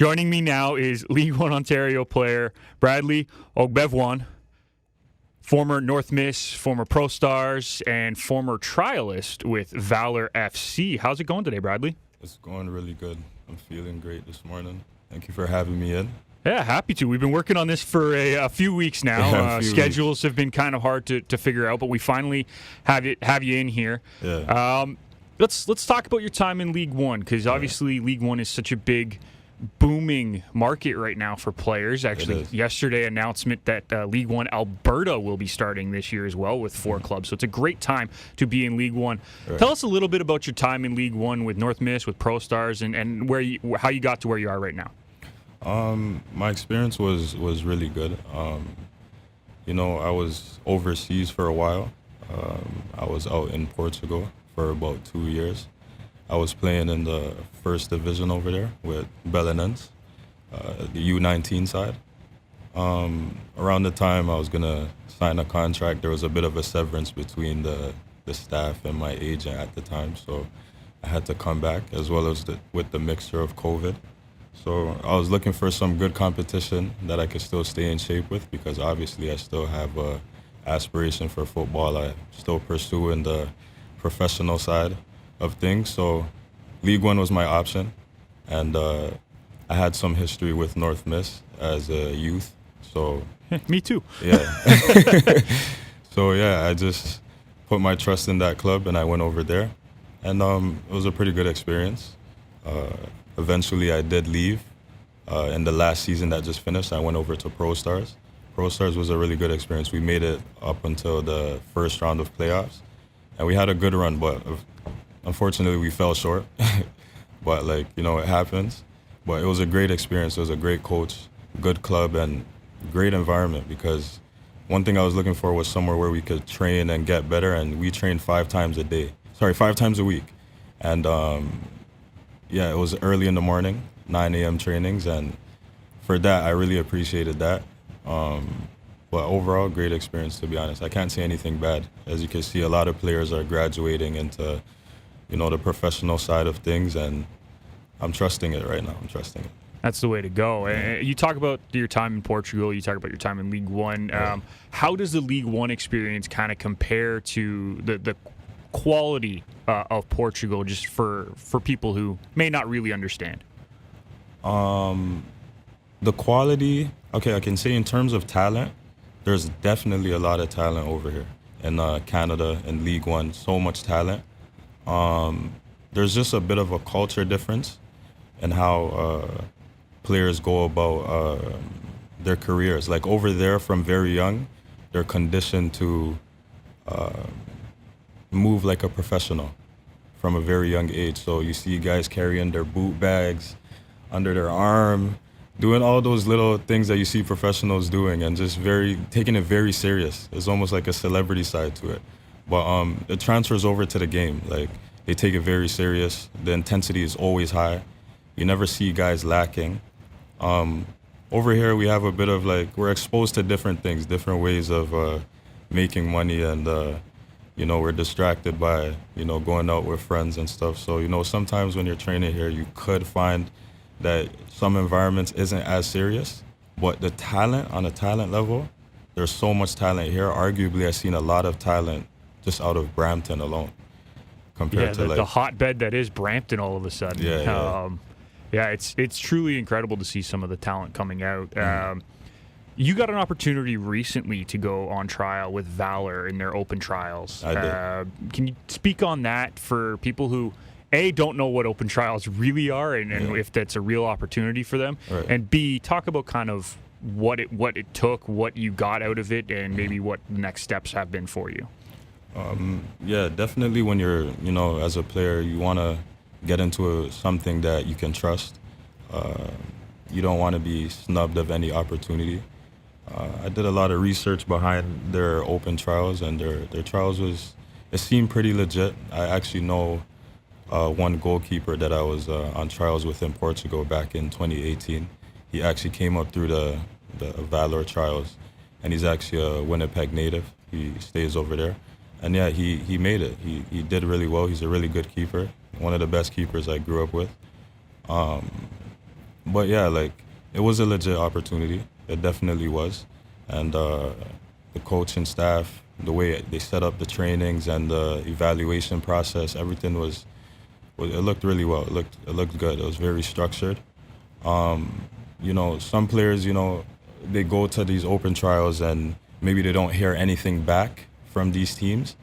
Joining me now is League One Ontario player Bradley Ogbevuon, former North Miss, former Pro Stars, and former trialist with Valour FC. How's it going today, Bradley? It's going really good. I'm feeling great this morning. Thank you for having me in. Yeah, happy to. We've been working on this for a few weeks now. Schedules have been kind of hard to figure out, but we finally have you in here. Yeah. Let's talk about your time in League One, because obviously League One is such a big, booming market right now for players. Actually, yesterday announcement that League One Alberta will be starting this year as well with 4 clubs. So it's a great time to be in League One. Right. Tell us a little bit about your time in League One with North Miss, with Pro Stars, and how you got to where you are right now. My experience was really good. I was overseas for a while. I was out in Portugal for about 2 years. I was playing in the first division over there with Belenenses, the U19 side. Around the time I was going to sign a contract, there was a bit of a severance between the staff and my agent at the time, so I had to come back, as well as with the mixture of COVID. So I was looking for some good competition that I could still stay in shape with, because obviously I still have an aspiration for football. I still pursuing the professional side of things. So League One was my option, and I had some history with North Miss as a youth. So me too. Yeah. So yeah, I just put my trust in that club and I went over there, and it was a pretty good experience. Eventually, I did leave. In the last season that just finished, I went over to Pro Stars. Pro Stars was a really good experience. We made it up until the first round of playoffs, and we had a good run, but unfortunately, we fell short. But, it happens. But it was a great experience. It was a great coach, good club, and great environment, because one thing I was looking for was somewhere where we could train and get better, and we trained 5 times a week. And it was early in the morning, 9 a.m. trainings, and for that, I really appreciated that. But overall, great experience, to be honest. I can't say anything bad. As you can see, a lot of players are graduating into, the professional side of things, and I'm trusting it right now. I'm trusting it. That's the way to go. Yeah. You talk about your time in Portugal. You talk about your time in League One. How does the League One experience kind of compare to the quality of Portugal, just for people who may not really understand? The quality, I can say in terms of talent, there's definitely a lot of talent over here in Canada and League One. So much talent. There's just a bit of a culture difference in how players go about their careers. Like over there, from very young, they're conditioned to move like a professional from a very young age. So you see guys carrying their boot bags under their arm, doing all those little things that you see professionals doing, and just taking it very serious. It's almost like a celebrity side to it. But it transfers over to the game. Like, they take it very serious. The intensity is always high. You never see guys lacking. Over here, we have a bit of we're exposed to different things, different ways of making money, and we're distracted by, going out with friends and stuff. So, sometimes when you're training here, you could find that some environments isn't as serious, but the talent, on a talent level, there's so much talent here. Arguably, I've seen a lot of talent just out of Brampton alone, compared to the hotbed that is Brampton all of a sudden. It's truly incredible to see some of the talent coming out. You got an opportunity recently to go on trial with Valour in their open trials. I did. Can you speak on that for people who, A, don't know what open trials really are, and if that's a real opportunity for them, right, and B, talk about kind of what it took, what you got out of it, and maybe what the next steps have been for you? Definitely when you're, as a player, you want to get into something that you can trust. You don't want to be snubbed of any opportunity. I did a lot of research behind their open trials, and their trials it seemed pretty legit. I actually know one goalkeeper that I was on trials with in Portugal back in 2018. He actually came up through the Valour trials, and he's actually a Winnipeg native. He stays over there. And yeah, he made it. He did really well. He's a really good keeper, one of the best keepers I grew up with. But yeah, like it was a legit opportunity. It definitely was, and the coach and staff, the way they set up the trainings and the evaluation process, everything was it looked really well. It looked good. It was very structured. Some players, they go to these open trials and maybe they don't hear anything back from these teams,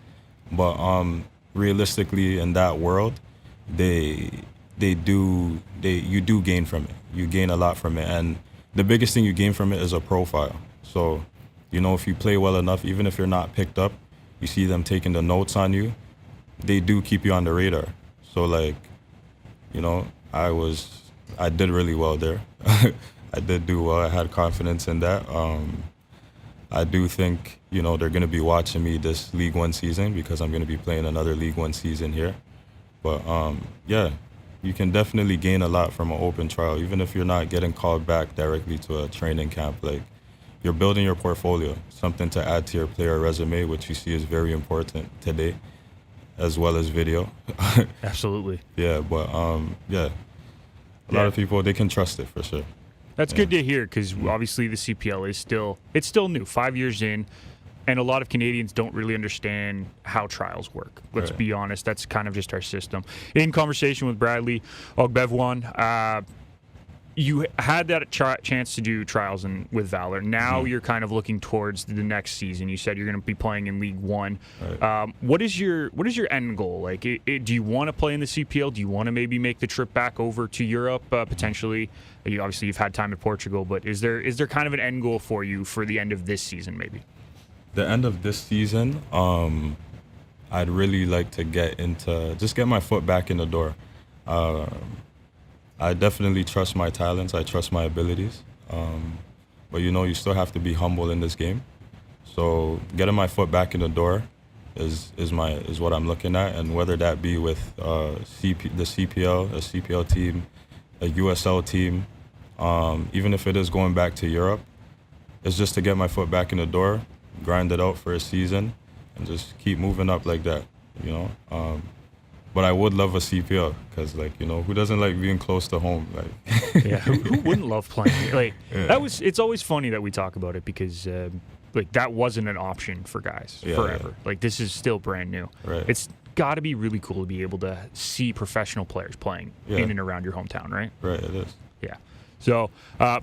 but realistically, in that world, you do gain from it. You gain a lot from it, and the biggest thing you gain from it is a profile. So, if you play well enough, even if you're not picked up, you see them taking the notes on you. They do keep you on the radar. So, I did really well there. I did do well. I had confidence in that. I do think, they're going to be watching me this League One season because I'm going to be playing another League One season here. But, you can definitely gain a lot from an open trial, even if you're not getting called back directly to a training camp. Like, you're building your portfolio, something to add to your player resume, which you see is very important today, as well as video. Absolutely. Yeah, but, a lot of people, they can trust it for sure. That's good to hear because obviously the CPL is still new, 5 years in, and a lot of Canadians don't really understand how trials work. Let's be honest, that's kind of just our system. In conversation with Bradley Ogbevuon, you had that chance to do trials with Valour. Now you're kind of looking towards the next season. You said you're going to be playing in League One. Right. What is your end goal? Like, do you want to play in the CPL? Do you want to maybe make the trip back over to Europe potentially? Obviously, you've had time in Portugal, but is there kind of an end goal for you for the end of this season, maybe? The end of this season, I'd really like to get my foot back in the door. I definitely trust my talents. I trust my abilities. But you still have to be humble in this game. So getting my foot back in the door is what I'm looking at, and whether that be with the CPL, a CPL team, a USL team, even if it is going back to Europe, it's just to get my foot back in the door, grind it out for a season, and just keep moving up like that. But I would love a CPL because, who doesn't like being close to home? Who wouldn't love playing? It's always funny that we talk about it because, that wasn't an option for guys forever. Yeah. This is still brand new. Right. It's got to be really cool to be able to see professional players playing in and around your hometown, right? Right, it is. Yeah. So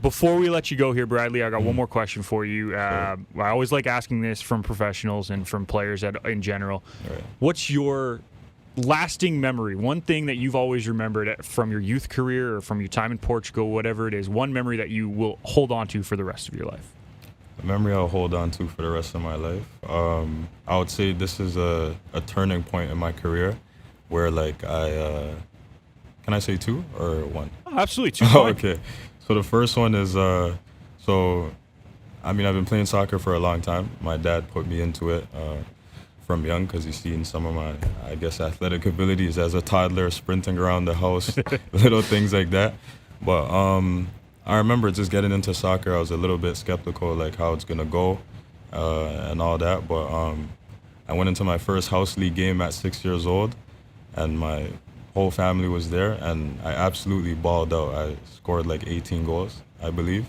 before we let you go here, Bradley, I got one more question for you. Sure. I always like asking this from professionals and from players in general. Right. What's your lasting memory, one thing that you've always remembered from your youth career or from your time in Portugal, whatever it is, one memory that you will hold on to for the rest of your life? A memory I'll hold on to for the rest of my life? I would say this is a turning point in my career where, can I say two or one? Oh, absolutely, two. Okay. So the first one is, I've been playing soccer for a long time. My dad put me into it from young because he's seen some of my, athletic abilities as a toddler, sprinting around the house, little things like that. But I remember just getting into soccer. I was a little bit skeptical, how it's going to go and all that. But I went into my first house league game at 6 years old, and my whole family was there, and I absolutely balled out. I scored 18 goals, I believe,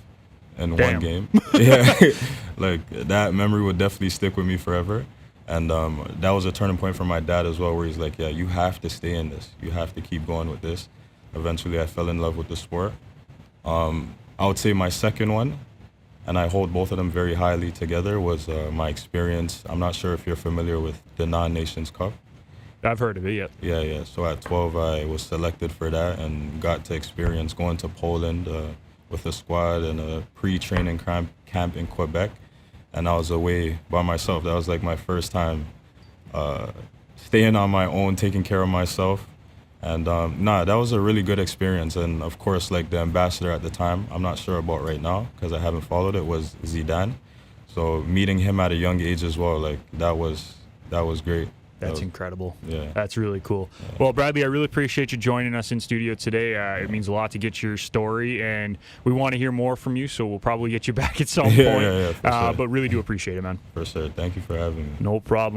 in one game. Yeah, that memory would definitely stick with me forever. And that was a turning point for my dad as well, where he's like, yeah, you have to stay in this. You have to keep going with this. Eventually, I fell in love with the sport. I would say my second one, and I hold both of them very highly together, was my experience. I'm not sure if you're familiar with the Non-Nations Cup. I've heard of it, yeah. Yeah. So at 12, I was selected for that and got to experience going to Poland with a squad and a pre-training camp in Quebec. And I was away by myself. That was my first time staying on my own, taking care of myself. And that was a really good experience. And of course, the ambassador at the time, I'm not sure about right now because I haven't followed it, was Zidane. So meeting him at a young age as well, that was great. That's incredible. Yeah. That's really cool. Yeah. Well, Bradley, I really appreciate you joining us in studio today. It means a lot to get your story, and we want to hear more from you, so we'll probably get you back at some point. Yeah, for sure. But really do appreciate it, man. For sure. Thank you for having me. No problem.